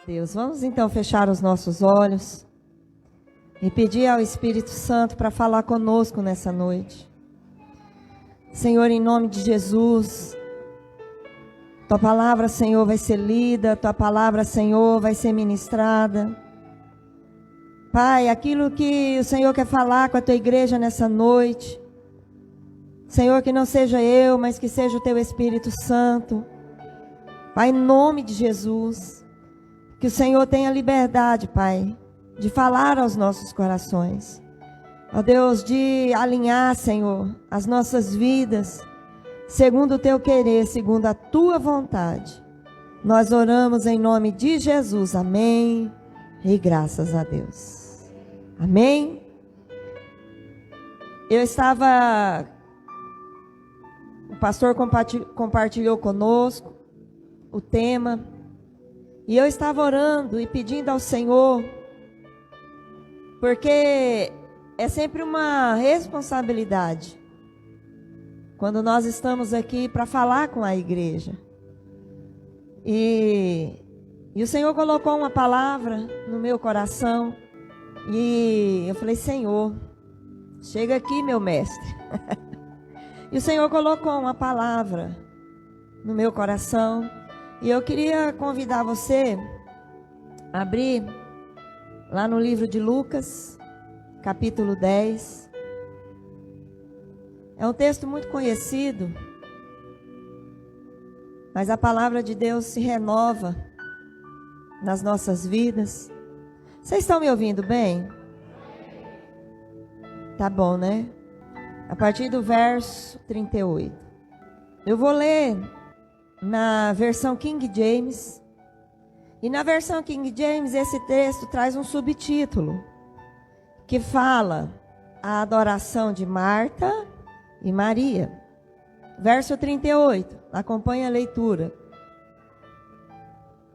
Deus, vamos então fechar os nossos olhos e pedir ao Espírito Santo para falar conosco nessa noite. Senhor, em nome de Jesus, Tua palavra, Senhor, vai ser lida, Tua palavra, Senhor, vai ser ministrada. Pai, aquilo que o Senhor quer falar com a Tua igreja nessa noite, Senhor, que não seja eu, mas que seja o Teu Espírito Santo. Pai, em nome de Jesus, que o Senhor tenha liberdade, Pai, de falar aos nossos corações. Ó Deus, de alinhar, Senhor, as nossas vidas, segundo o Teu querer, segundo a Tua vontade. Nós oramos em nome de Jesus, amém, e graças a Deus. Amém? O pastor compartilhou conosco o tema, e eu estava orando e pedindo ao Senhor, porque é sempre uma responsabilidade quando nós estamos aqui para falar com a igreja. E o Senhor colocou uma palavra no meu coração, e eu falei: Senhor, chega aqui, meu mestre. E o Senhor colocou uma palavra no meu coração, e eu queria convidar você a abrir lá no livro de Lucas, capítulo 10. É um texto muito conhecido, mas a palavra de Deus se renova nas nossas vidas. Vocês estão me ouvindo bem? Tá bom, né? A partir do verso 38. Eu vou ler na versão King James. E na versão King James, esse texto traz um subtítulo que fala a adoração de Marta e Maria. Verso 38, acompanha a leitura.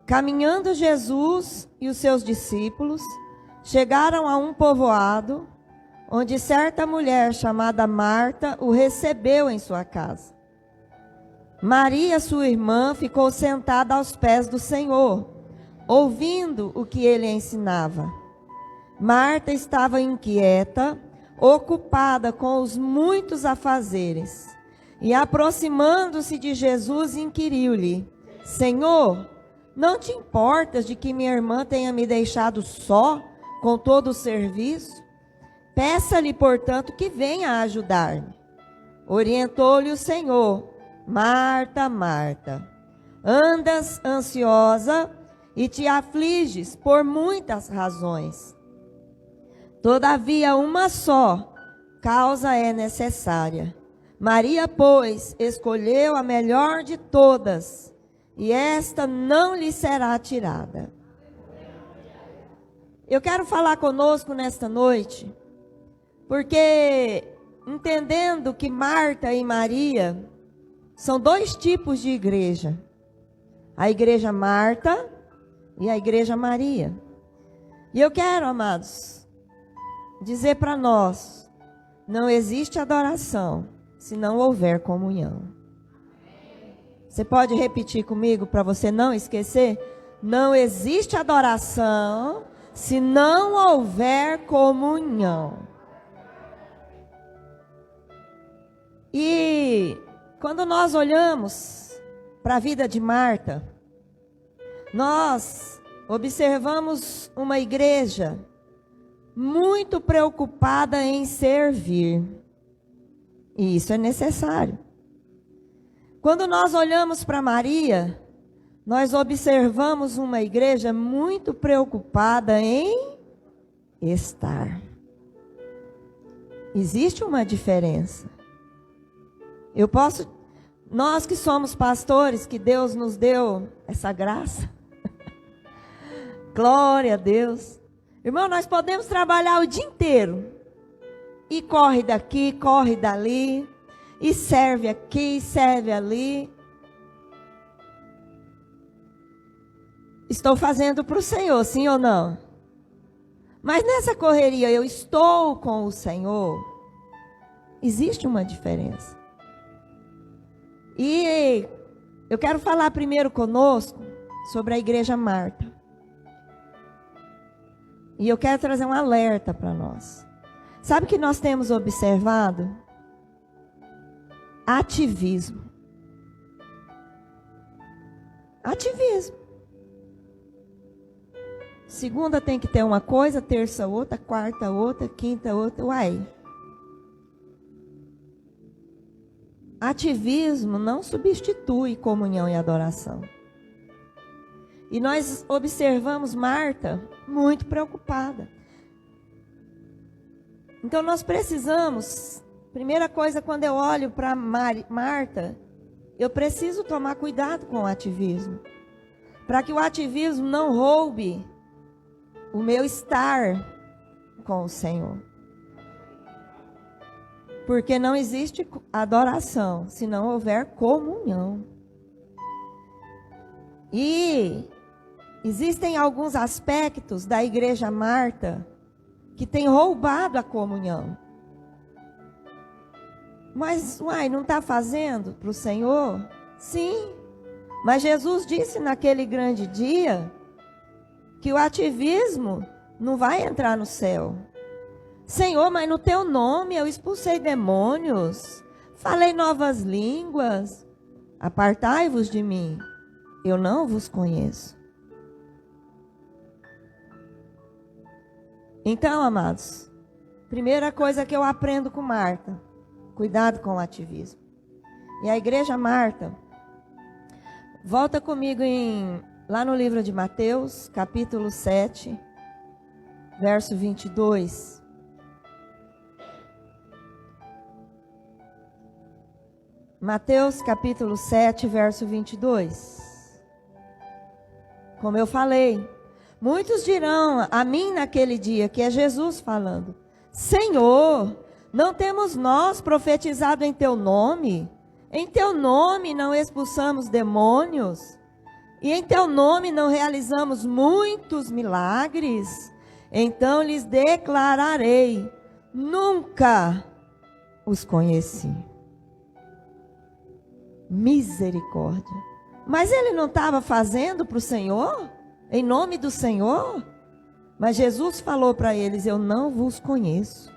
Caminhando Jesus e os seus discípulos chegaram a um povoado, onde certa mulher chamada Marta o recebeu em sua casa. Maria, sua irmã, ficou sentada aos pés do Senhor, ouvindo o que ele ensinava. Marta estava inquieta, ocupada com os muitos afazeres, e aproximando-se de Jesus, inquiriu-lhe: Senhor, não te importas de que minha irmã tenha me deixado só com todo o serviço? Peça-lhe, portanto, que venha ajudar-me. Orientou-lhe o Senhor: Marta, Marta, andas ansiosa e te afliges por muitas razões. Todavia, uma só causa é necessária. Maria, pois, escolheu a melhor de todas, e esta não lhe será tirada. Eu quero falar conosco nesta noite, porque entendendo que Marta e Maria são dois tipos de igreja. A igreja Marta e a igreja Maria. E eu quero, amados, dizer para nós: não existe adoração se não houver comunhão. Você pode repetir comigo para você não esquecer? Não existe adoração se não houver comunhão. E quando nós olhamos para a vida de Marta, nós observamos uma igreja muito preocupada em servir. E isso é necessário. Quando nós olhamos para Maria, nós observamos uma igreja muito preocupada em estar. Existe uma diferença. Nós que somos pastores, que Deus nos deu essa graça. Glória a Deus. Irmão, nós podemos trabalhar o dia inteiro. E corre daqui, corre dali. E serve aqui, serve ali. Estou fazendo para o Senhor, sim ou não? Mas nessa correria, eu estou com o Senhor. Existe uma diferença. E eu quero falar primeiro conosco sobre a igreja Marta. E eu quero trazer um alerta para nós. Sabe o que nós temos observado? Ativismo. Ativismo. Segunda tem que ter uma coisa, terça outra, quarta outra, quinta outra. Uai. Ativismo não substitui comunhão e adoração. E nós observamos Marta muito preocupada. Então nós precisamos, primeira coisa, quando eu olho para Marta, eu preciso tomar cuidado com o ativismo. Para que o ativismo não roube o meu estar com o Senhor. Porque não existe adoração se não houver comunhão. E existem alguns aspectos da igreja Marta que tem roubado a comunhão. Mas, não está fazendo para o Senhor? Sim. Mas Jesus disse naquele grande dia que o ativismo não vai entrar no céu. Senhor, mas no teu nome eu expulsei demônios, falei novas línguas. Apartai-vos de mim, eu não vos conheço. Então, amados, primeira coisa que eu aprendo com Marta, cuidado com o ativismo. E a igreja Marta, volta comigo lá no livro de Mateus, capítulo 7, verso 22. Mateus capítulo 7, verso 22. Como eu falei, muitos dirão a mim naquele dia, que é Jesus falando: Senhor, não temos nós profetizado em teu nome? Em teu nome não expulsamos demônios? E em teu nome não realizamos muitos milagres? Então lhes declararei: nunca os conheci. Misericórdia. Mas ele não estava fazendo para o Senhor? Em nome do Senhor? Mas Jesus falou para eles: eu não vos conheço.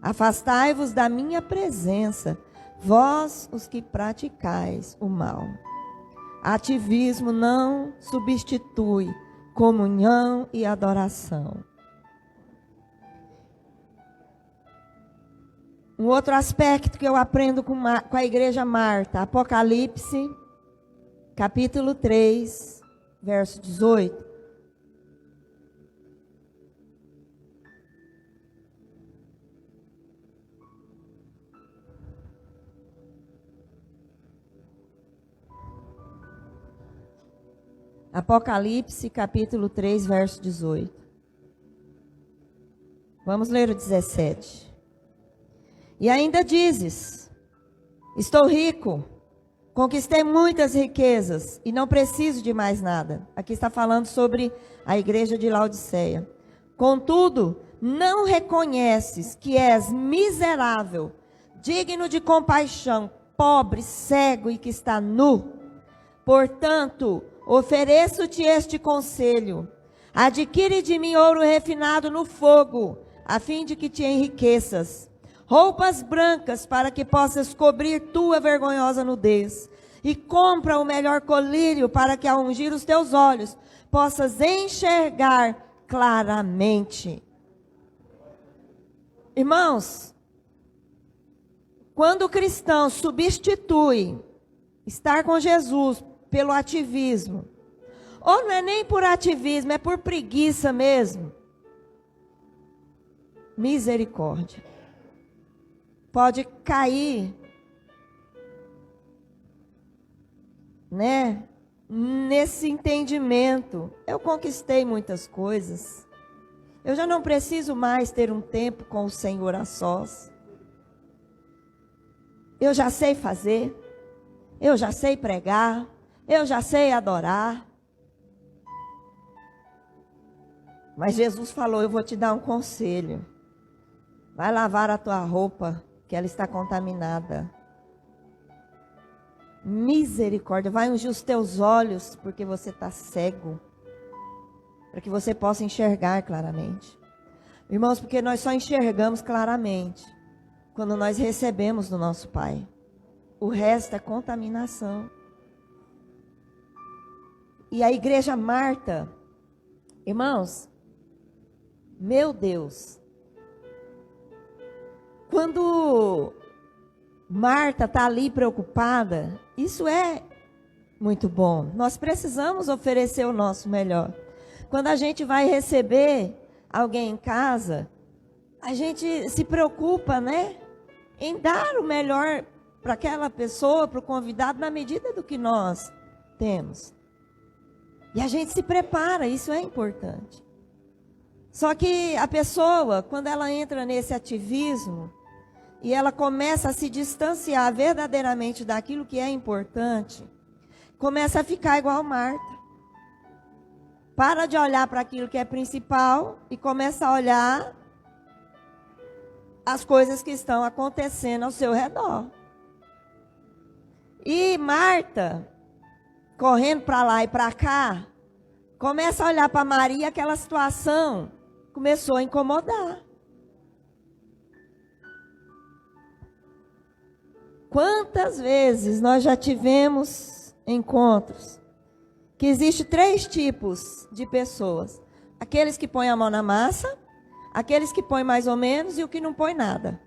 Afastai-vos da minha presença, vós os que praticais o mal. Ativismo não substitui comunhão e adoração. Um outro aspecto que eu aprendo com a igreja Marta, Apocalipse, capítulo 3, verso 18. Apocalipse, capítulo 3, verso 18. Vamos ler o 17. E ainda dizes: estou rico, conquistei muitas riquezas e não preciso de mais nada. Aqui está falando sobre a igreja de Laodiceia. Contudo, não reconheces que és miserável, digno de compaixão, pobre, cego e que está nu. Portanto, ofereço-te este conselho: adquire de mim ouro refinado no fogo, a fim de que te enriqueças. Roupas brancas para que possas cobrir tua vergonhosa nudez. E compra o melhor colírio para que ao ungir os teus olhos possas enxergar claramente. Irmãos, quando o cristão substitui estar com Jesus pelo ativismo, ou não é nem por ativismo, é por preguiça mesmo, misericórdia. Pode cair, nesse entendimento. Eu conquistei muitas coisas. Eu já não preciso mais ter um tempo com o Senhor a sós. Eu já sei fazer. Eu já sei pregar. Eu já sei adorar. Mas Jesus falou: eu vou te dar um conselho. Vai lavar a tua roupa, que ela está contaminada. Misericórdia, vai ungir os teus olhos, porque você está cego. para que você possa enxergar claramente. Irmãos, porque nós só enxergamos claramente quando nós recebemos do nosso Pai. O resto é contaminação. E a igreja Marta, irmãos, meu Deus, quando Marta está ali preocupada, isso é muito bom. Nós precisamos oferecer o nosso melhor. Quando a gente vai receber alguém em casa, a gente se preocupa, né, em dar o melhor para aquela pessoa, para o convidado, na medida do que nós temos. E a gente se prepara, isso é importante. Só que a pessoa, quando ela entra nesse ativismo, e ela começa a se distanciar verdadeiramente daquilo que é importante, começa a ficar igual Marta. Para de olhar para aquilo que é principal e começa a olhar as coisas que estão acontecendo ao seu redor. E Marta, correndo para lá e para cá, começa a olhar para Maria, aquela situação começou a incomodar. Quantas vezes nós já tivemos encontros que existe 3 tipos de pessoas: aqueles que põem a mão na massa, aqueles que põem mais ou menos e o que não põe nada.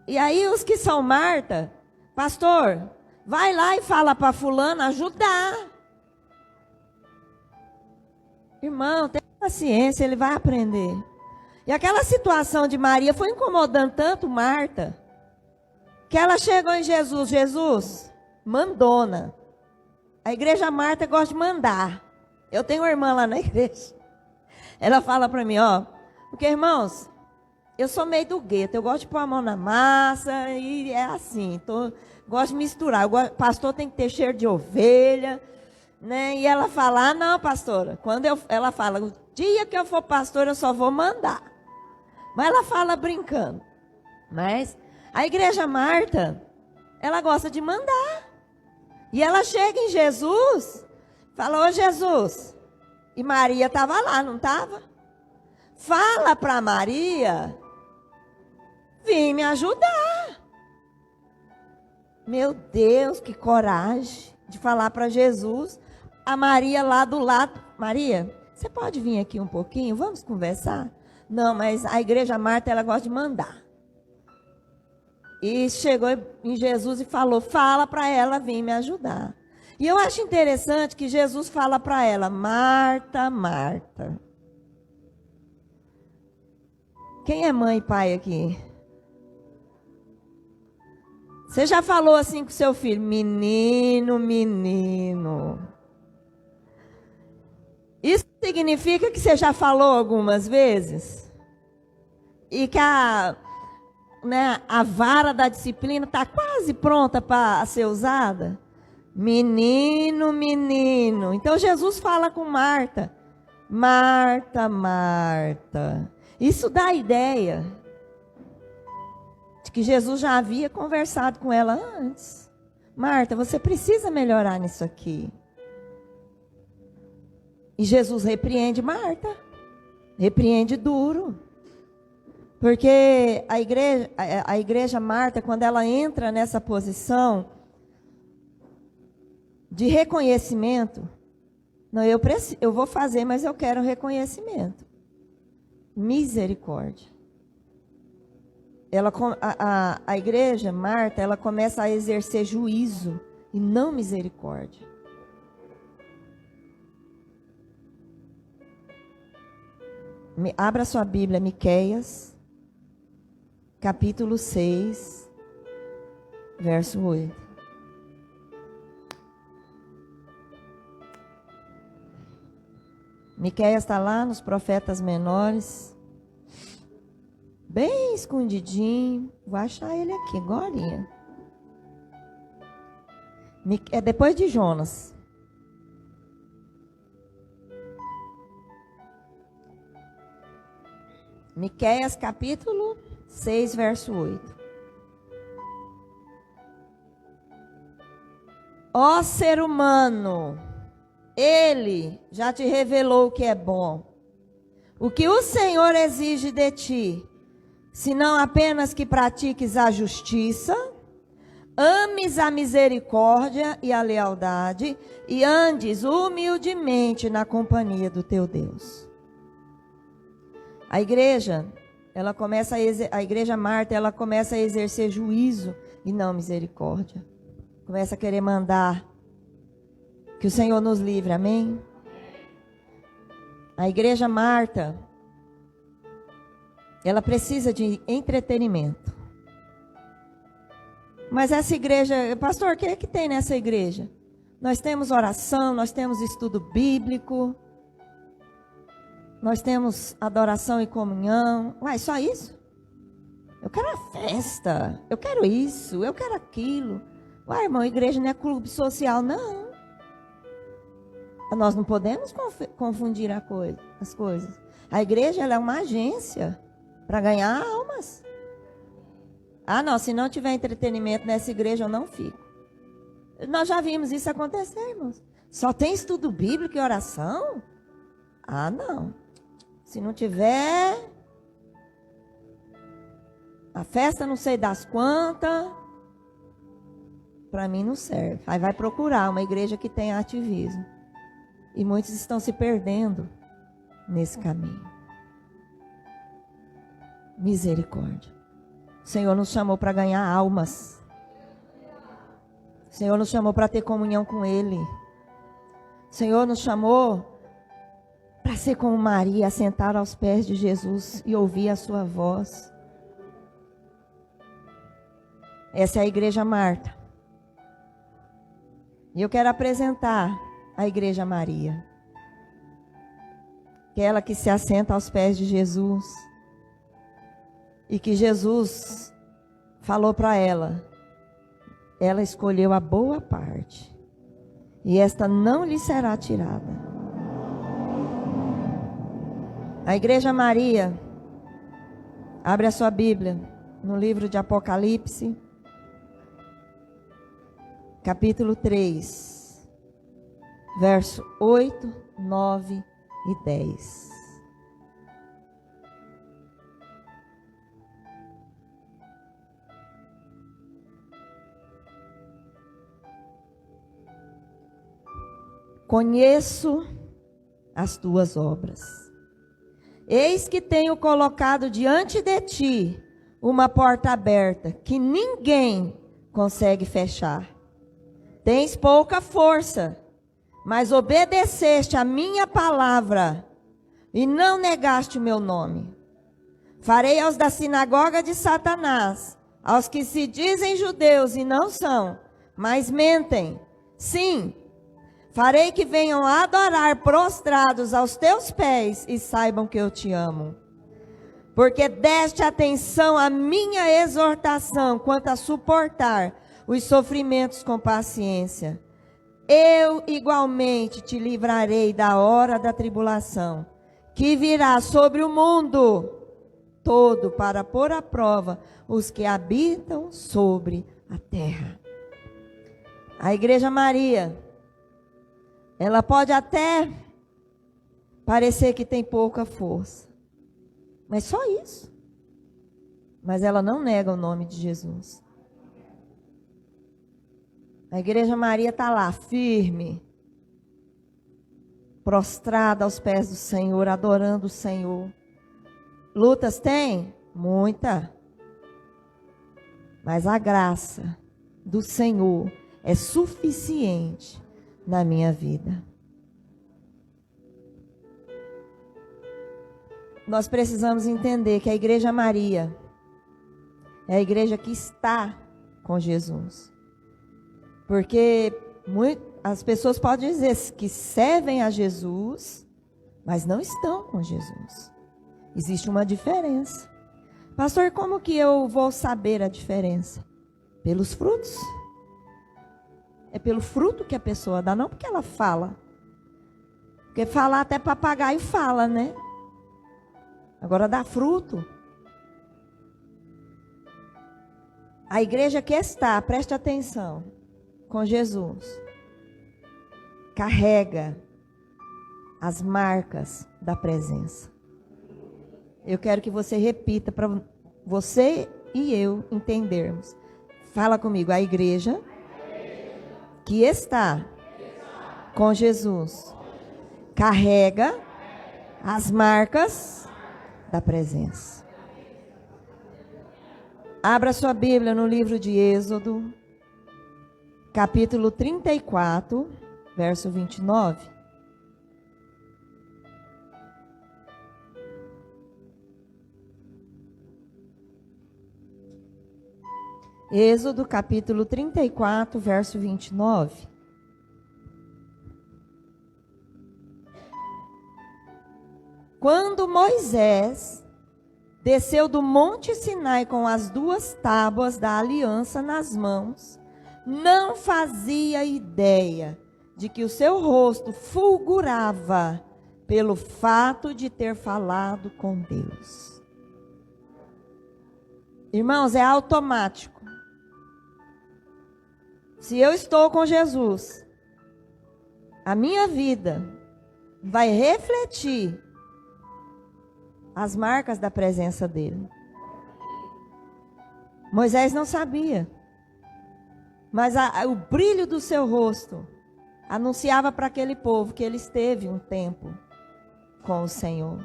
E aí os que são Marta, pastor, vai lá e fala para fulano ajudar. Irmão, tenha paciência, ele vai aprender. E aquela situação de Maria foi incomodando tanto Marta, que ela chegou em Jesus. Jesus, mandona. A igreja Marta gosta de mandar. Eu tenho uma irmã lá na igreja. Ela fala para mim, ó, porque irmãos, eu sou meio do gueto, eu gosto de pôr a mão na massa e é assim, gosto de misturar. Pastor tem que ter cheiro de ovelha, né? E ela fala, ah, não, pastora. Ela fala, o dia que eu for pastora eu só vou mandar. Mas ela fala brincando. Mas a igreja Marta, ela gosta de mandar. E ela chega em Jesus, fala, ô Jesus, e Maria estava lá, não estava? Fala para Maria, vem me ajudar. Meu Deus, que coragem de falar para Jesus. A Maria lá do lado, Maria, você pode vir aqui um pouquinho, vamos conversar? Não, mas a igreja Marta, ela gosta de mandar. E chegou em Jesus e falou, fala para ela vir me ajudar. E eu acho interessante que Jesus fala para ela, Marta, Marta. Quem é mãe e pai aqui? Você já falou assim com seu filho, menino, menino. Isso significa que você já falou algumas vezes? E que a vara da disciplina está quase pronta para ser usada? Menino, menino. Então Jesus fala com Marta. Marta, Marta. Isso dá a ideia de que Jesus já havia conversado com ela antes. Marta, você precisa melhorar nisso aqui. E Jesus repreende Marta. Repreende duro. Porque a igreja Marta, quando ela entra nessa posição de reconhecimento, não, eu vou fazer, mas eu quero reconhecimento. Misericórdia. A igreja Marta, ela começa a exercer juízo e não misericórdia. Abra sua Bíblia, Miqueias. Capítulo 6, verso 8. Miqueias está lá nos profetas menores, bem escondidinho. Vou achar ele aqui, agorinha. É depois de Jonas. Miqueias capítulo 6, verso 8. Ó ser humano, Ele já te revelou o que é bom. O que o Senhor exige de ti, senão apenas que pratiques a justiça, ames a misericórdia e a lealdade e andes humildemente na companhia do teu Deus. A igreja Marta, ela começa a exercer juízo e não misericórdia. Começa a querer mandar. Que o Senhor nos livre, amém? A igreja Marta, ela precisa de entretenimento. Mas essa igreja, pastor, o que é que tem nessa igreja? Nós temos oração, nós temos estudo bíblico, nós temos adoração e comunhão. Uai, só isso? Eu quero a festa, eu quero isso, eu quero aquilo. Uai, irmão, a igreja não é clube social, não. Nós não podemos confundir as coisas. A igreja, ela é uma agência para ganhar almas. Ah, não, se não tiver entretenimento nessa igreja, eu não fico. Nós já vimos isso acontecer, irmãos. Só tem estudo bíblico e oração? Ah, não. Se não tiver a festa não sei das quantas, para mim não serve. Aí vai procurar uma igreja que tenha ativismo. E muitos estão se perdendo nesse caminho. Misericórdia. O Senhor nos chamou para ganhar almas. O Senhor nos chamou para ter comunhão com Ele. O Senhor nos chamou para ser como Maria, sentar aos pés de Jesus e ouvir a sua voz. Essa é a igreja Marta. E eu quero apresentar a igreja Maria. Aquela que se assenta aos pés de Jesus. E que Jesus falou para ela. Ela escolheu a boa parte. E esta não lhe será tirada. A igreja Maria. Abre a sua Bíblia. No livro de Apocalipse. Capítulo 3. Verso 8, 9 e 10. Conheço as tuas obras. Eis que tenho colocado diante de ti uma porta aberta que ninguém consegue fechar. Tens pouca força, mas obedeceste a minha palavra e não negaste o meu nome. Farei aos da sinagoga de Satanás, aos que se dizem judeus e não são, mas mentem. Sim, farei que venham adorar prostrados aos teus pés e saibam que eu te amo. Porque deste atenção à minha exortação quanto a suportar os sofrimentos com paciência. Eu igualmente te livrarei da hora da tribulação, que virá sobre o mundo todo para pôr à prova os que habitam sobre a terra. A igreja Maria, ela pode até parecer que tem pouca força, mas só isso. Mas ela não nega o nome de Jesus. A igreja Maria está lá, firme, prostrada aos pés do Senhor, adorando o Senhor. Lutas tem? Muita. Mas a graça do Senhor é suficiente na minha vida. Nós precisamos entender que a igreja Maria é a igreja que está com Jesus. Porque as pessoas podem dizer que servem a Jesus, mas não estão com Jesus. Existe uma diferença. Pastor, como que eu vou saber a diferença? Pelos frutos. É pelo fruto que a pessoa dá, não porque ela fala. Porque falar até papagaio fala, né? Agora dá fruto. A igreja que está, preste atenção, com Jesus, carrega as marcas da presença. Eu quero que você repita para você e eu entendermos. Fala comigo, a igreja que está com Jesus carrega as marcas da presença. Abra sua Bíblia no livro de Êxodo, capítulo 34, verso 29. Êxodo, capítulo 34, verso 29. Quando Moisés desceu do monte Sinai com as 2 tábuas da aliança nas mãos, não fazia ideia de que o seu rosto fulgurava pelo fato de ter falado com Deus. Irmãos, é automático. Se eu estou com Jesus, a minha vida vai refletir as marcas da presença dele. Moisés não sabia, mas o brilho do seu rosto anunciava para aquele povo que ele esteve um tempo com o Senhor.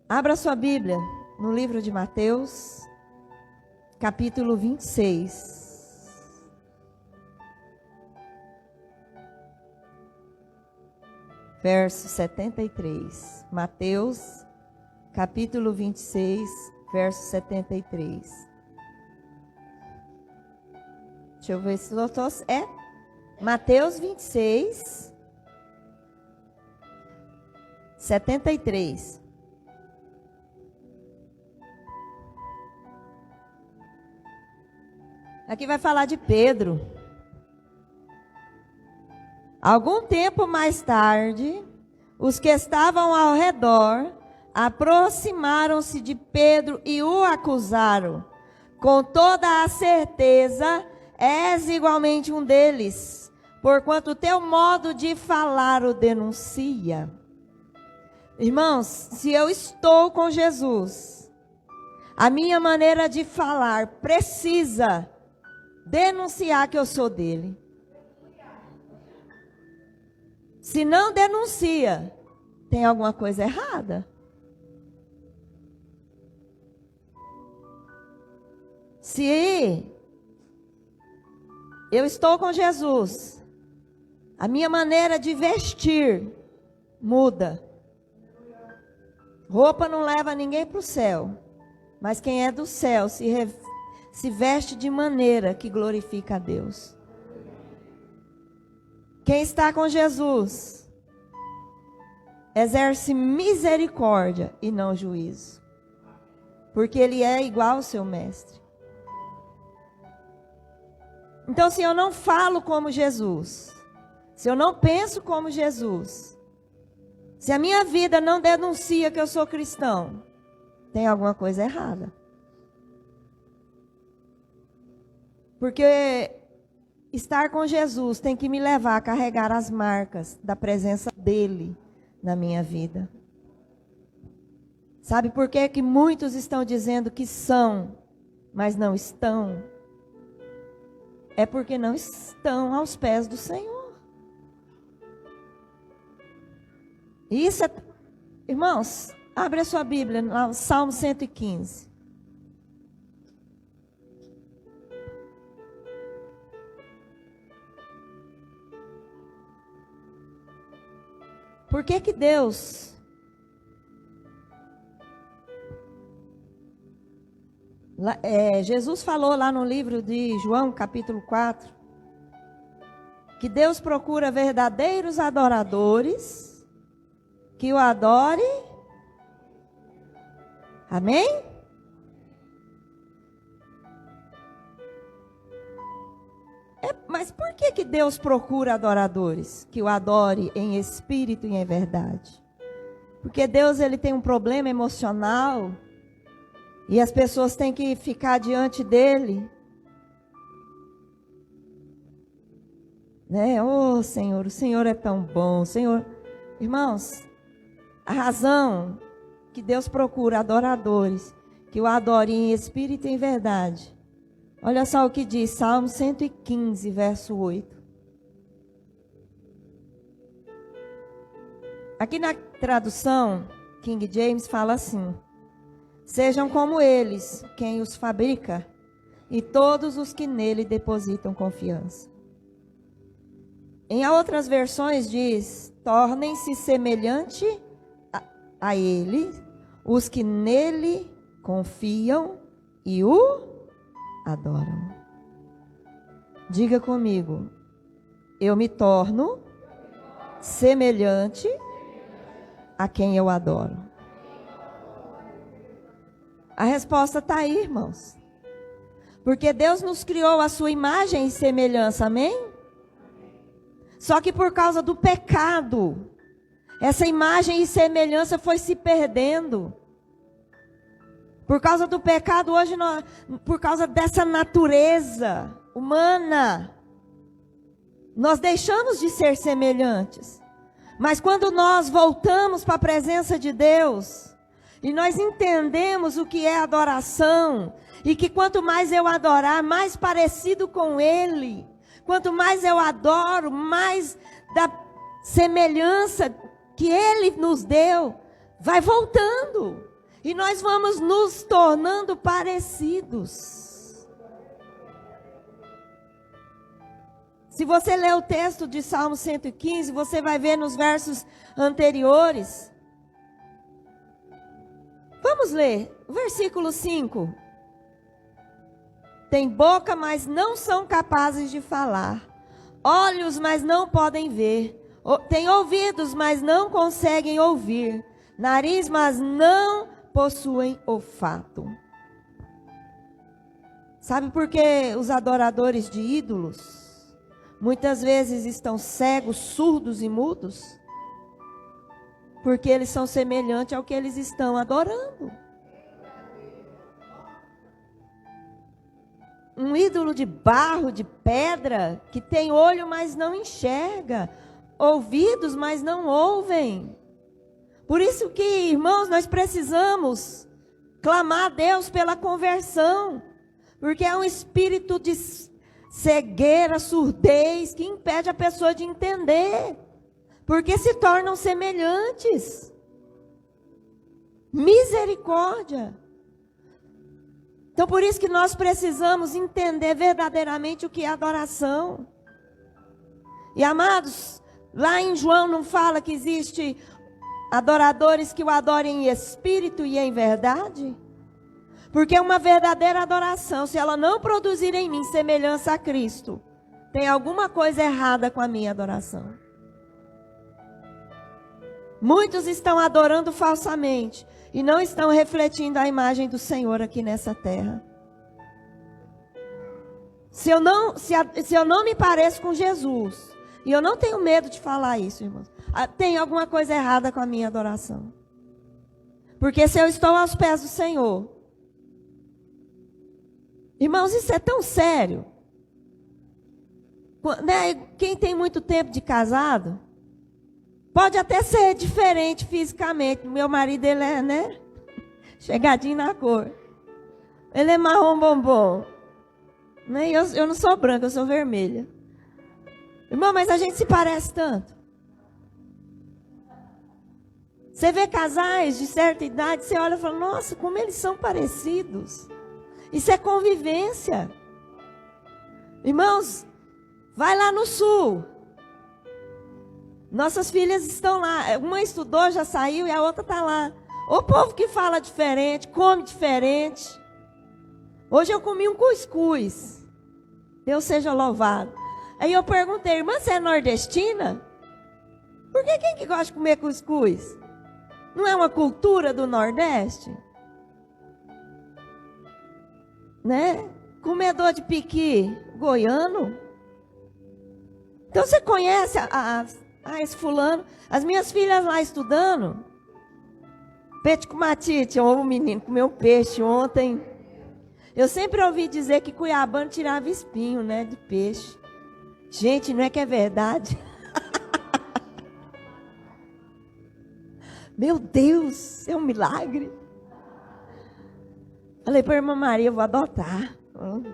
Abra sua Bíblia no livro de Mateus, capítulo 26. Verso 73. Mateus, capítulo 26, verso 73. Deixa eu ver se eu estou... Mateus 26, 73. Aqui vai falar de Pedro. Algum tempo mais tarde, os que estavam ao redor aproximaram-se de Pedro e o acusaram. Com toda a certeza, és igualmente um deles, porquanto o teu modo de falar o denuncia. Irmãos, se eu estou com Jesus, a minha maneira de falar precisa denunciar que eu sou dele. Se não denuncia, tem alguma coisa errada. Se eu estou com Jesus, a minha maneira de vestir muda. Roupa não leva ninguém para o céu, mas quem é do céu se veste de maneira que glorifica a Deus. Quem está com Jesus exerce misericórdia e não juízo, porque ele é igual ao seu mestre. Então, se eu não falo como Jesus, se eu não penso como Jesus, se a minha vida não denuncia que eu sou cristão, tem alguma coisa errada. Porque estar com Jesus tem que me levar a carregar as marcas da presença dele na minha vida. Sabe por que muitos estão dizendo que são, mas não estão? É porque não estão aos pés do Senhor. Isso é... Irmãos, abre a sua Bíblia, no Salmo 115. Por que Deus Jesus falou lá no livro de João, capítulo 4, que Deus procura verdadeiros adoradores que o adore. Amém? Mas por que Deus procura adoradores que o adore em espírito e em verdade? Porque Deus ele tem um problema emocional e as pessoas têm que ficar diante dele Né? Oh, Senhor, o Senhor é tão bom. Senhor, irmãos, a razão que Deus procura adoradores que o adorem em espírito e em verdade. Olha só o que diz Salmo 115, verso 8. Aqui na tradução, King James fala assim: sejam como eles, quem os fabrica, e todos os que nele depositam confiança. Em outras versões diz: tornem-se semelhante a ele, os que nele confiam e o adoram. Diga comigo: eu me torno semelhante a quem eu adoro. A resposta está aí, irmãos. Porque Deus nos criou a sua imagem e semelhança, amém? Só que por causa do pecado, essa imagem e semelhança foi se perdendo. Por causa do pecado, hoje, por causa dessa natureza humana, nós deixamos de ser semelhantes. Mas quando nós voltamos para a presença de Deus, e nós entendemos o que é adoração, e que quanto mais eu adorar, mais parecido com Ele, quanto mais eu adoro, mais da semelhança que Ele nos deu, vai voltando. E nós vamos nos tornando parecidos. Se você ler o texto de Salmo 115, você vai ver nos versos anteriores. Vamos ler o versículo 5. Tem boca, mas não são capazes de falar. Olhos, mas não podem ver. Tem ouvidos, mas não conseguem ouvir. Nariz, mas não possuem olfato. Sabe por que os adoradores de ídolos muitas vezes estão cegos, surdos e mudos? Porque eles são semelhantes ao que eles estão adorando. Um ídolo de barro, de pedra, que tem olho, mas não enxerga, ouvidos, mas não ouvem. Por isso que, irmãos, nós precisamos clamar a Deus pela conversão, porque é um espírito de cegueira, surdez, que impede a pessoa de entender, porque se tornam semelhantes. Misericórdia. Então, por isso que nós precisamos entender verdadeiramente o que é adoração. E, amados, lá em João não fala que existe adoradores que o adorem em espírito e em verdade? Porque uma verdadeira adoração, se ela não produzir em mim semelhança a Cristo, tem alguma coisa errada com a minha adoração. Muitos estão adorando falsamente e não estão refletindo a imagem do Senhor aqui nessa terra. Se eu não me pareço com Jesus, e eu não tenho medo de falar isso, irmãos, tem alguma coisa errada com a minha adoração. Porque se eu estou aos pés do Senhor, irmãos, isso é tão sério. Né? Quem tem muito tempo de casado, pode até ser diferente fisicamente. Meu marido, ele é, né? Chegadinho na cor. Ele é marrom bombom. Né? Eu não sou branca, eu sou vermelha. Irmão, mas a gente se parece tanto. Você vê casais de certa idade, você olha e fala, nossa, como eles são parecidos. Isso é convivência. Irmãos, vai lá no sul. Nossas filhas estão lá. Uma estudou, já saiu, e a outra está lá. O povo que fala diferente, come diferente. Hoje eu comi um cuscuz. Deus seja louvado. Aí eu perguntei, irmã, você é nordestina? Por que quem que gosta de comer cuscuz? Não é uma cultura do Nordeste? Né? Comedor de piqui goiano? Então você conhece esse fulano? As minhas filhas lá estudando. Peixe com matite. O menino comeu um peixe ontem. Eu sempre ouvi dizer que cuiabano tirava espinho, né, de peixe. Gente, não é que é verdade? Meu Deus, é um milagre. Falei para a irmã Maria, eu vou adotar.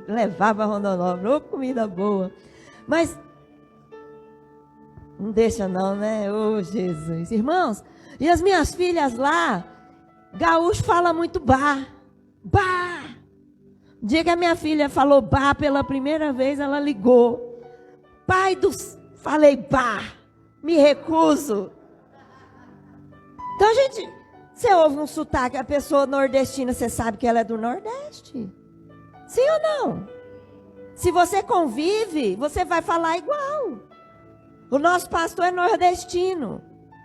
Levar para Rondonópolis, comida boa. Mas não deixa não, né? Ô Jesus. Irmãos, e as minhas filhas lá, gaúcho fala muito bah. Bah. O dia que a minha filha falou bah pela primeira vez, ela ligou. Pai dos... Falei bah. Me recuso. Então a gente... Você ouve um sotaque, a pessoa nordestina, você sabe que ela é do Nordeste. Sim ou não? Se você convive, você vai falar igual. O nosso pastor é nordestino.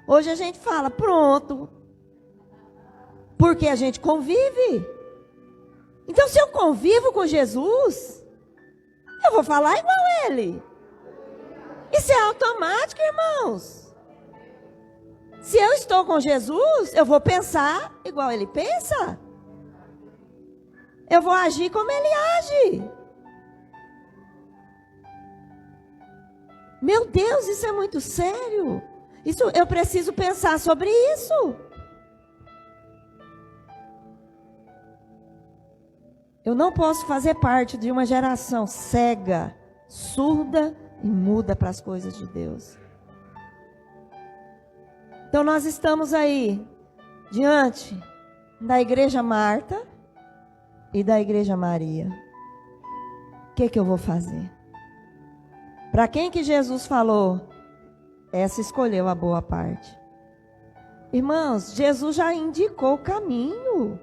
Hoje a gente fala, pronto. Porque a gente convive. Então, se eu convivo com Jesus, eu vou falar igual a ele. Isso é automático, irmãos. Se eu estou com Jesus, eu vou pensar igual ele pensa. Eu vou agir como ele age. Meu Deus, isso é muito sério. Isso, eu preciso pensar sobre isso. Eu não posso fazer parte de uma geração cega, surda e muda para as coisas de Deus. Então nós estamos aí, diante da igreja Marta e da igreja Maria. O que eu vou fazer? Para quem que Jesus falou? Essa escolheu a boa parte. Irmãos, Jesus já indicou o caminho.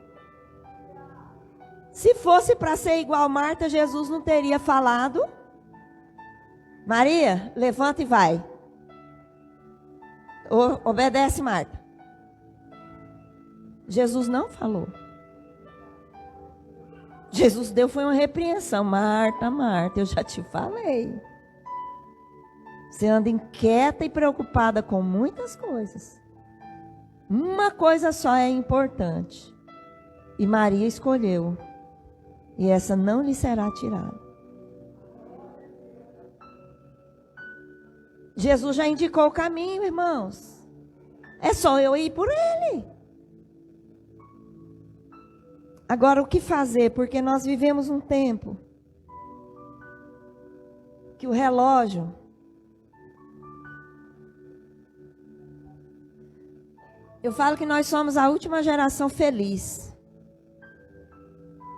Se fosse para ser igual Marta, Jesus não teria falado: Maria, levanta e vai. Obedece, Marta. Jesus não falou. Jesus deu foi uma repreensão. Marta, Marta, eu já te falei. Você anda inquieta e preocupada com muitas coisas. Uma coisa só é importante. E Maria escolheu. E essa não lhe será tirada. Jesus já indicou o caminho, irmãos. É só eu ir por ele. Agora, o que fazer? Porque nós vivemos um tempo que o relógio... Eu falo que nós somos a última geração feliz.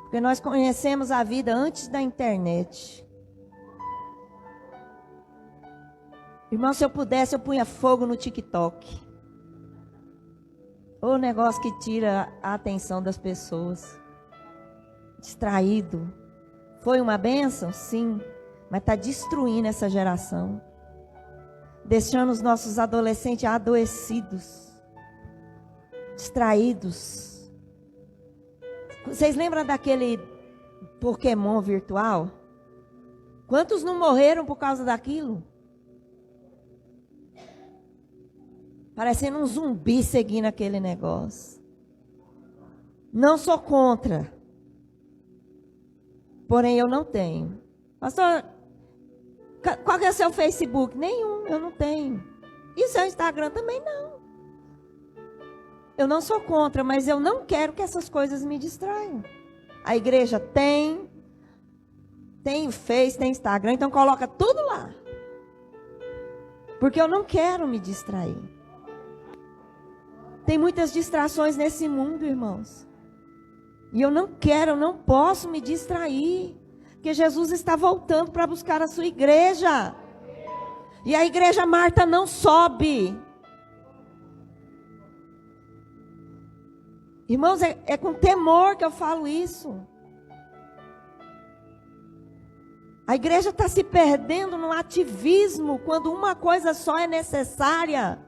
Porque nós conhecemos a vida antes da internet. Irmão, se eu pudesse, eu punha fogo no TikTok. O negócio que tira a atenção das pessoas. Distraído. Foi uma bênção? Sim. Mas está destruindo essa geração. Deixando os nossos adolescentes adoecidos. Distraídos. Vocês lembram daquele Pokémon virtual? Quantos não morreram por causa daquilo? Parecendo um zumbi seguindo aquele negócio. Não sou contra. Porém, eu não tenho. Pastor, qual que é o seu Facebook? Nenhum, eu não tenho. E o seu Instagram também não. Eu não sou contra, mas eu não quero que essas coisas me distraiam. A igreja tem Face, tem Instagram, então coloca tudo lá. Porque eu não quero me distrair. Tem muitas distrações nesse mundo, irmãos. E eu não quero, eu não posso me distrair. Porque Jesus está voltando para buscar a sua igreja. E a igreja Marta não sobe. Irmãos, é com temor que eu falo isso. A igreja está se perdendo no ativismo, quando uma coisa só é necessária: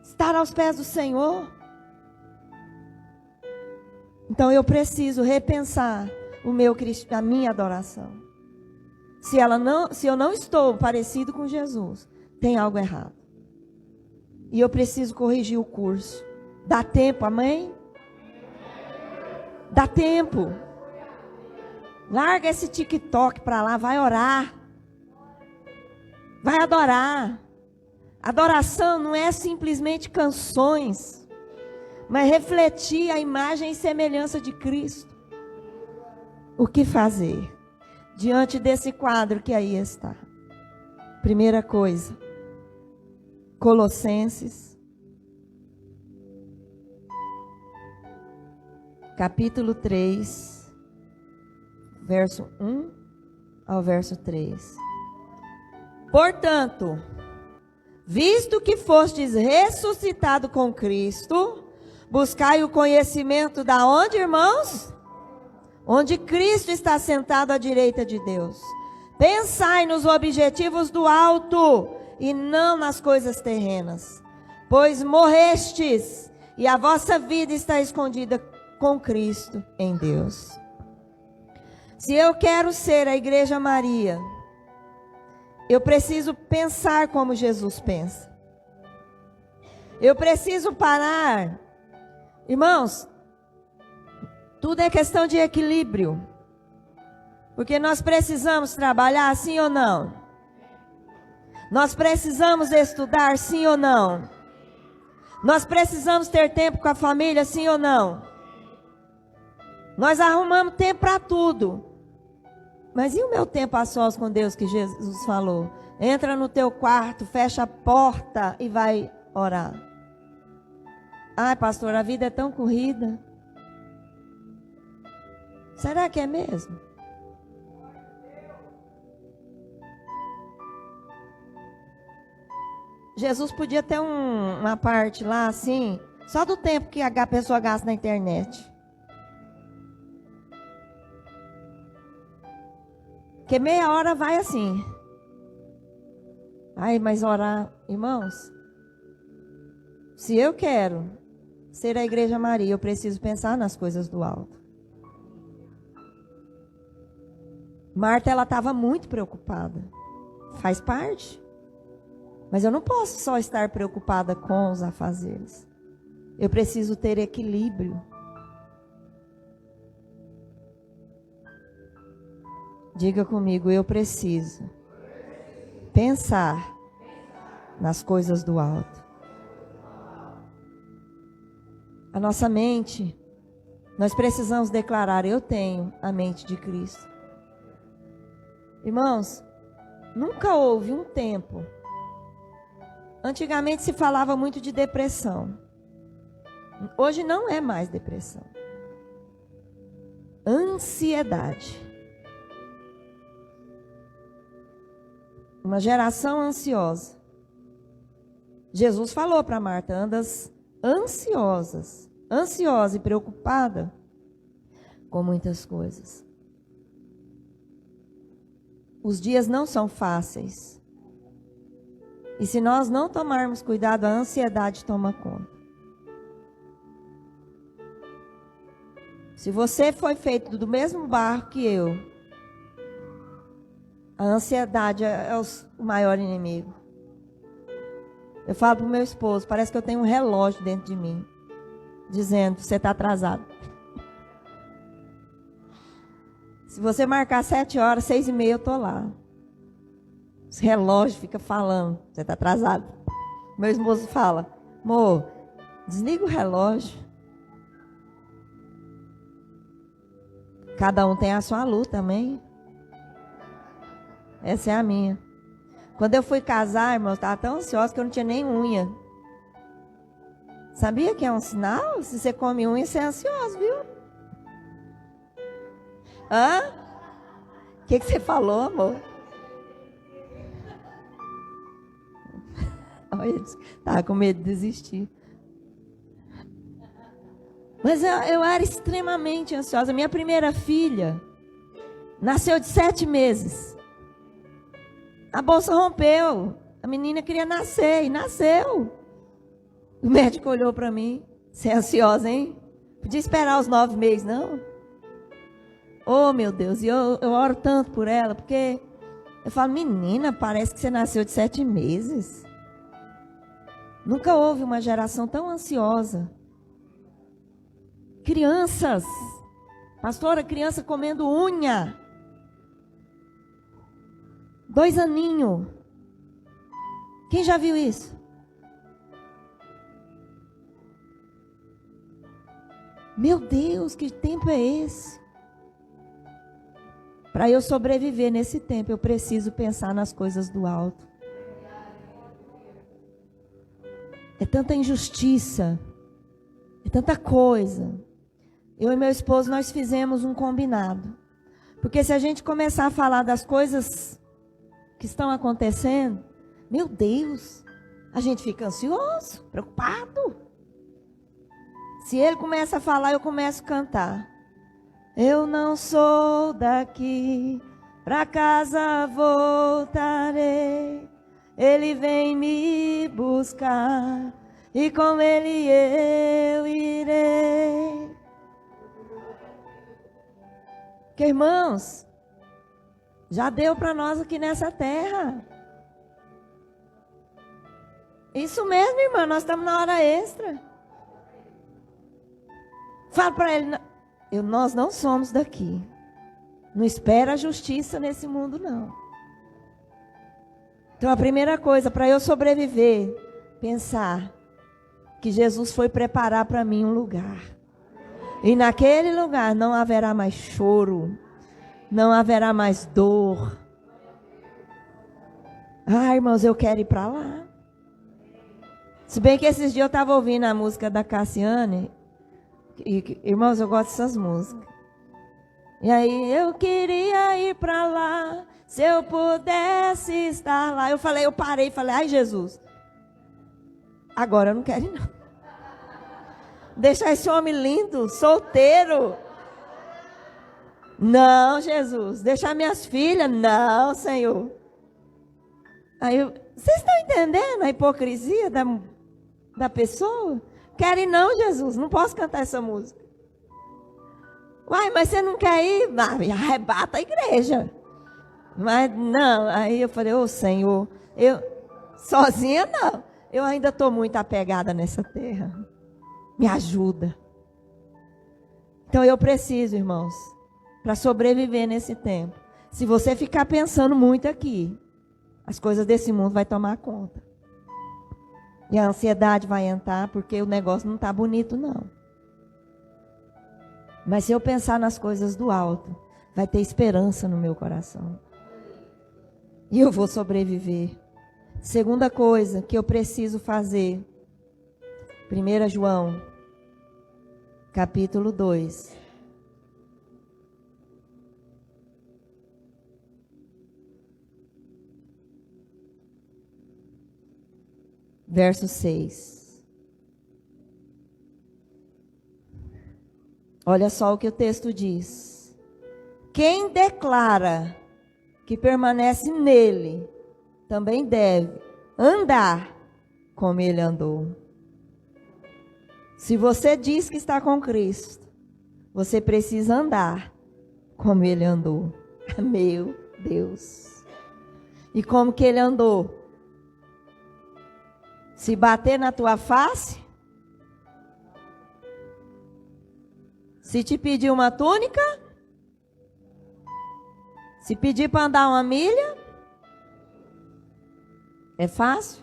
estar aos pés do Senhor. Então eu preciso repensar a minha adoração. Se eu não estou parecido com Jesus, tem algo errado. E eu preciso corrigir o curso. Dá tempo, amém? Dá tempo. Larga esse TikTok para lá, vai orar. Vai adorar. Adoração não é simplesmente canções, mas refletir a imagem e semelhança de Cristo. O que fazer diante desse quadro que aí está? Primeira coisa, Colossenses, capítulo 3, verso 1 ao verso 3. Portanto, visto que fostes ressuscitado com Cristo, buscai o conhecimento da onde, irmãos? Onde Cristo está sentado à direita de Deus. Pensai nos objetivos do alto e não nas coisas terrenas. Pois morrestes e a vossa vida está escondida com Cristo em Deus. Se eu quero ser a Igreja Maria, eu preciso pensar como Jesus pensa. Eu preciso parar. Irmãos, tudo é questão de equilíbrio. Porque nós precisamos trabalhar, sim ou não? Nós precisamos estudar, sim ou não? Nós precisamos ter tempo com a família, sim ou não? Nós arrumamos tempo para tudo. Mas e o meu tempo a sós com Deus que Jesus falou? Entra no teu quarto, fecha a porta e vai orar. Ai, pastor, a vida é tão corrida. Será que é mesmo? Jesus podia ter uma parte lá assim, só do tempo que a pessoa gasta na internet. Porque meia hora vai assim. Ai, mas orar, irmãos, se eu quero ser a Igreja Maria, eu preciso pensar nas coisas do alto. Marta, ela estava muito preocupada. Faz parte. Mas eu não posso só estar preocupada com os afazeres. Eu preciso ter equilíbrio. Diga comigo, eu preciso pensar nas coisas do alto. A nossa mente, nós precisamos declarar, eu tenho a mente de Cristo. Irmãos, nunca houve um tempo. Antigamente se falava muito de depressão. Hoje não é mais depressão. Ansiedade. Uma geração ansiosa. Jesus falou para Marta, andas ansiosa e preocupada com muitas coisas. Os dias não são fáceis. E se nós não tomarmos cuidado, a ansiedade toma conta. Se você foi feito do mesmo barro que eu, a ansiedade é o maior inimigo. Eu falo para o meu esposo, parece que eu tenho um relógio dentro de mim, dizendo, você está atrasado. Se você marcar 7 horas, 6:30 eu estou lá. Esse relógio fica falando, você está atrasado. Meu esposo fala, amor, desliga o relógio. Cada um tem a sua luta, amém? Essa é a minha. Quando eu fui casar, irmão, eu estava tão ansiosa que eu não tinha nem unha. Sabia que é um sinal? Se você come unha, você é ansioso, viu? Hã? O que você falou, amor? Olha, estava com medo de desistir. Mas eu era extremamente ansiosa. Minha primeira filha nasceu de 7 meses. A bolsa rompeu. A menina queria nascer e nasceu. O médico olhou para mim. Você é ansiosa, hein? Podia esperar os 9 meses, não? Oh, meu Deus. E eu oro tanto por ela, porque eu falo, menina, parece que você nasceu de 7 meses. Nunca houve uma geração tão ansiosa. Crianças. Pastora, criança comendo unha. 2 aninhos. Quem já viu isso? Meu Deus, que tempo é esse? Para eu sobreviver nesse tempo, eu preciso pensar nas coisas do alto. É tanta injustiça, é tanta coisa. Eu e meu esposo, nós fizemos um combinado. Porque se a gente começar a falar das coisas que estão acontecendo, meu Deus, a gente fica ansioso, preocupado. Se ele começa a falar, eu começo a cantar. Eu não sou daqui, pra casa voltarei. Ele vem me buscar e com ele eu irei. Que irmãos, já deu para nós aqui nessa terra. Isso mesmo, irmã, nós estamos na hora extra. Fala para ele, nós não somos daqui. Não espera a justiça nesse mundo, não. Então a primeira coisa, para eu sobreviver, pensar que Jesus foi preparar para mim um lugar. E naquele lugar não haverá mais choro, não haverá mais dor. Ah, irmãos, eu quero ir para lá. Se bem que esses dias eu estava ouvindo a música da Cassiane. E, irmãos, eu gosto dessas músicas. E aí, eu queria ir para lá, se eu pudesse estar lá. Eu parei e falei, ai Jesus, agora eu não quero ir não. Deixar esse homem lindo, solteiro. Não, Jesus. Deixar minhas filhas, não, Senhor. Aí, vocês estão entendendo a hipocrisia da pessoa? Querem não, Jesus, não posso cantar essa música. Uai, mas você não quer ir? Arrebata a igreja. Mas não, aí eu falei, ô Senhor, eu sozinha não. Eu ainda estou muito apegada nessa terra. Me ajuda. Então eu preciso, irmãos, para sobreviver nesse tempo. Se você ficar pensando muito aqui, as coisas desse mundo vai tomar conta. E a ansiedade vai entrar, porque o negócio não está bonito, não. Mas se eu pensar nas coisas do alto, vai ter esperança no meu coração. E eu vou sobreviver. Segunda coisa que eu preciso fazer. 1 João, capítulo 2. Verso 6. Olha só o que o texto diz. Quem declara que permanece nele, também deve andar como ele andou. Se você diz que está com Cristo, você precisa andar como ele andou. Meu Deus. E como que ele andou? Se bater na tua face, se te pedir uma túnica, se pedir para andar uma milha, é fácil?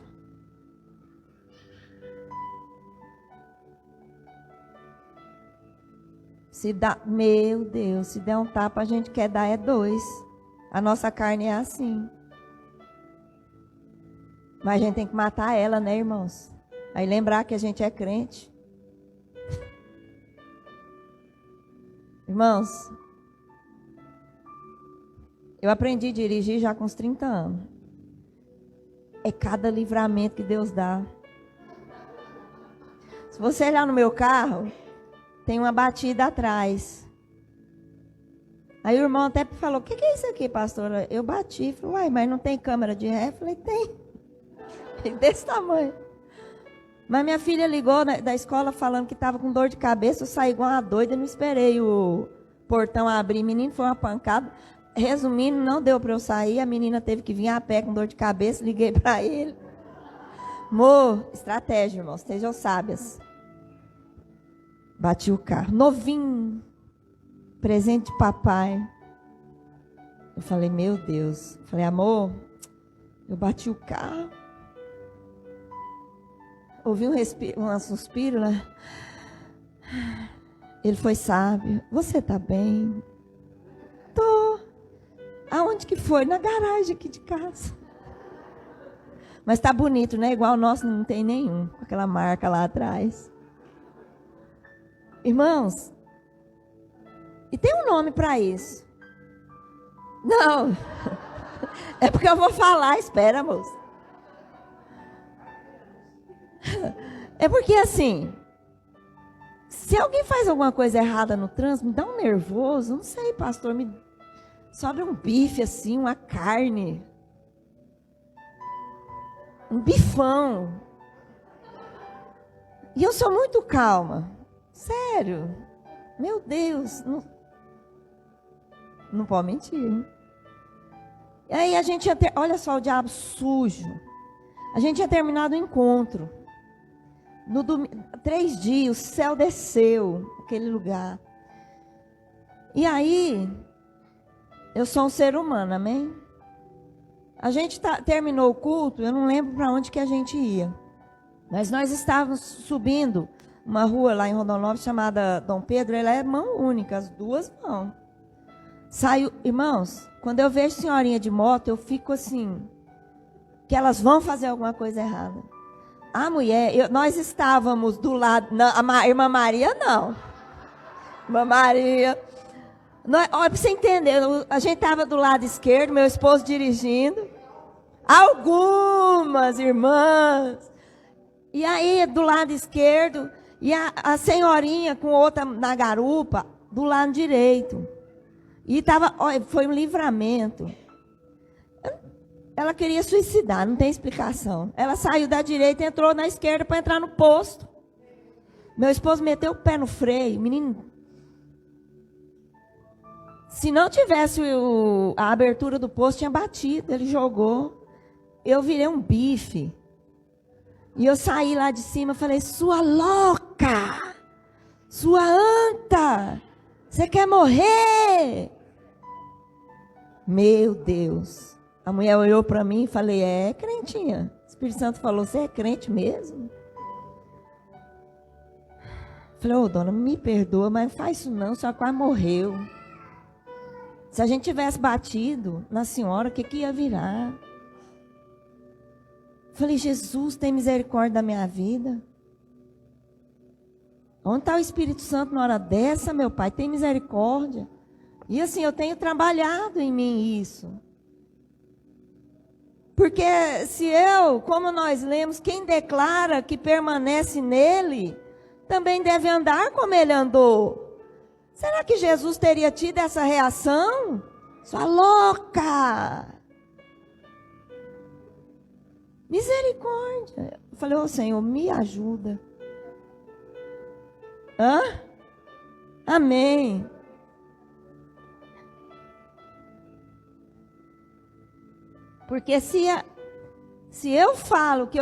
Meu Deus, se der um tapa a gente quer dar 2. A nossa carne é assim. Mas a gente tem que matar ela, né, irmãos? Aí lembrar que a gente é crente. Irmãos, eu aprendi a dirigir já com uns 30 anos. É cada livramento que Deus dá. Se você olhar no meu carro, tem uma batida atrás. Aí o irmão até falou, o que é isso aqui, pastora? Eu bati. Falei, uai, mas não tem câmera de ré? Eu falei, tem. Desse tamanho. Mas minha filha ligou da escola falando que estava com dor de cabeça. Eu saí igual uma doida, não esperei o portão abrir. Menino, foi uma pancada. Resumindo, não deu para eu sair. A menina teve que vir a pé com dor de cabeça. Liguei para ele. Amor, estratégia, irmãos, estejam sábias. Bati o carro, novinho, presente de papai. Eu falei, meu Deus. Eu falei, amor, eu bati o carro. ouvi um suspiro, né? Ele foi sábio. Você está bem? Tô. Aonde que foi? Na garagem aqui de casa. Mas tá bonito, né? Igual o nosso não tem nenhum, com aquela marca lá atrás. Irmãos, e tem um nome para isso. Não. É porque eu vou falar, espera, moça. É porque assim, se alguém faz alguma coisa errada no trânsito, me dá um nervoso, não sei, pastor, me sobra um bife assim, uma carne, um bifão. E eu sou muito calma, sério, meu Deus, não pode mentir, hein? E aí a gente ia olha só o diabo sujo, a gente tinha terminado o encontro. No 3 dias, o céu desceu, aquele lugar. E aí, eu sou um ser humano, amém? A gente terminou o culto, eu não lembro para onde que a gente ia. Mas nós estávamos subindo uma rua lá em Rondonópolis chamada Dom Pedro, ela é mão única, as duas mãos. Saiu, irmãos, quando eu vejo senhorinha de moto, eu fico assim, que elas vão fazer alguma coisa errada. A mulher, nós estávamos do lado, não, a irmã Maria não. Irmã Maria. Olha para você entender, a gente estava do lado esquerdo, meu esposo dirigindo. Algumas irmãs. E aí, do lado esquerdo, e a senhorinha com outra na garupa, do lado direito. E foi um livramento. Ela queria suicidar, não tem explicação. Ela saiu da direita e entrou na esquerda para entrar no posto. Meu esposo meteu o pé no freio. Menino, se não tivesse a abertura do posto, tinha batido. Ele jogou. Eu virei um bife. E eu saí lá de cima e falei, sua louca! Sua anta! Você quer morrer? Meu Deus! A mulher olhou para mim e falei, crentinha. O Espírito Santo falou, você é crente mesmo? Falei, dona, me perdoa, mas não faz isso não, a senhora quase morreu. Se a gente tivesse batido na senhora, o que ia virar? Falei, Jesus, tem misericórdia da minha vida. Onde está o Espírito Santo na hora dessa, meu Pai? Tem misericórdia. E assim, eu tenho trabalhado em mim isso. Porque como nós lemos, quem declara que permanece nele, também deve andar como ele andou. Será que Jesus teria tido essa reação? Sua louca! Misericórdia. Eu falei, Senhor, me ajuda. Amém. Porque se eu falo que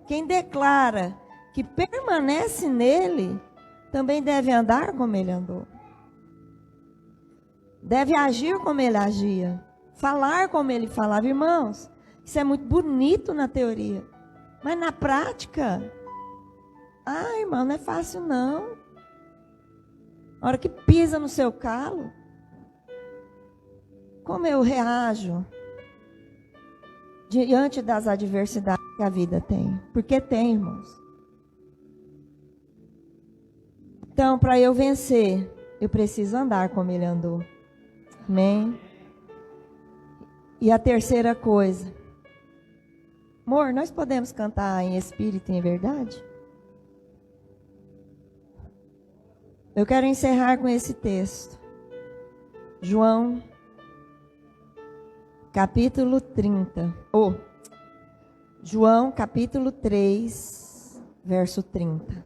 quem declara que permanece nele, também deve andar como ele andou. Deve agir como ele agia. Falar como ele falava. Irmãos, isso é muito bonito na teoria. Mas na prática, irmão, não é fácil não. A hora que pisa no seu calo, como eu reajo diante das adversidades que a vida tem? Porque tem, irmãos. Então, para eu vencer, eu preciso andar como ele andou. Amém? E a terceira coisa. Amor, nós podemos cantar em espírito e em verdade? Eu quero encerrar com esse texto. João capítulo 30. João, capítulo 3, verso 30.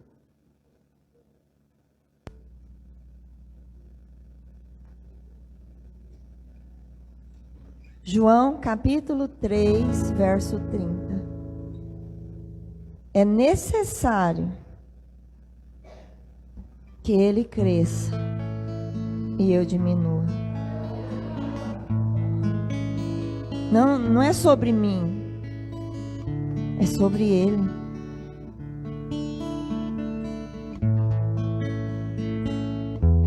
João, capítulo 3, verso 30. É necessário que ele cresça e eu diminua. Não é sobre mim. É sobre Ele.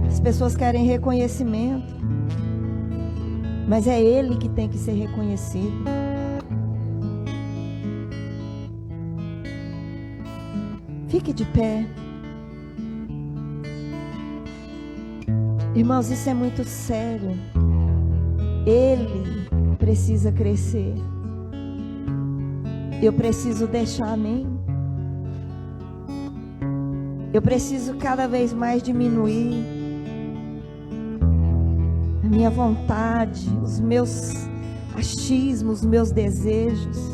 As pessoas querem reconhecimento, mas é Ele que tem que ser reconhecido. Fique de pé. Irmãos, isso é muito sério. Ele precisa crescer. Eu preciso deixar, amém? Eu preciso cada vez mais diminuir a minha vontade, os meus achismos, os meus desejos.